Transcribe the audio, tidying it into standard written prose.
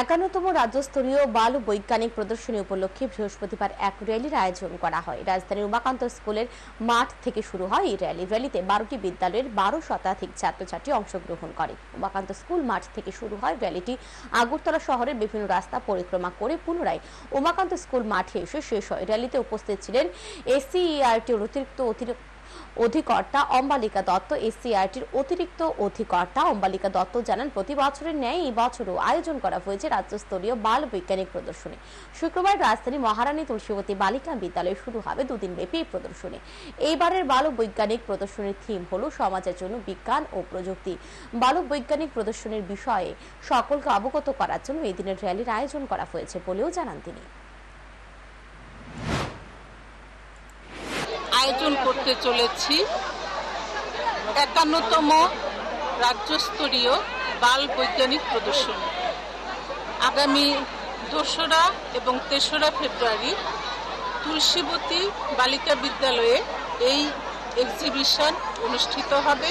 51তম রাজ্যস্তরীয় বাল বৈজ্ঞানিক প্রদর্শনী উপলক্ষে বৃহস্পতিবার এক র্যালির আয়োজন করা হয়। রাজধানীর উমাকান্ত স্কুলের মাঠ থেকে শুরু হয় এই র্যালি। র্যালিতে 12টি বিদ্যালয়ের 12 শতাধিক ছাত্রছাত্রী অংশগ্রহণ করে। উমাকান্ত স্কুল মাঠ থেকে শুরু হয় র্যালিটি আগরতলা শহরের বিভিন্ন রাস্তা পরিক্রমা করে পুনরায় উমাকান্ত স্কুল মাঠে এসে শেষ হয়। র্যালিতে উপস্থিত ছিলেন এসসিইআরটির অতিরিক্ত অধিকর্তা অম্বালিকা দত্ত। এসসিইআরটির অতিরিক্ত অধিকর্তা অম্বালিকা দত্ত জানান, প্রতি বছরের ন্যায় এই বছরও আয়োজন করা হয়েছে রাজ্যস্তরীয় বাল বৈজ্ঞানিক প্রদর্শনী। শুক্রবার রাজধানী মহারানী তুলসীবতী বালিকা বিদ্যালয়ে শুরু হবে দুদিনব্যাপী এই প্রদর্শনী। এইবারের বাল বৈজ্ঞানিক প্রদর্শনীর থিম হলো সমাজের জন্য বিজ্ঞান ও প্রযুক্তি। বাল বৈজ্ঞানিক প্রদর্শনীর বিষয়ে সকলকে অবগত করার জন্য এই দিনের র্যালির আয়োজন করা হয়েছে বলেও জানান তিনি। আয়োজন করতে চলেছি 51তম রাজ্যস্তরীয় বাল বৈজ্ঞানিক প্রদর্শনী। আগামী 2রা এবং 3রা ফেব্রুয়ারি তুলসীবতী বালিকা বিদ্যালয়ে এই এক্সিবিশন অনুষ্ঠিত হবে।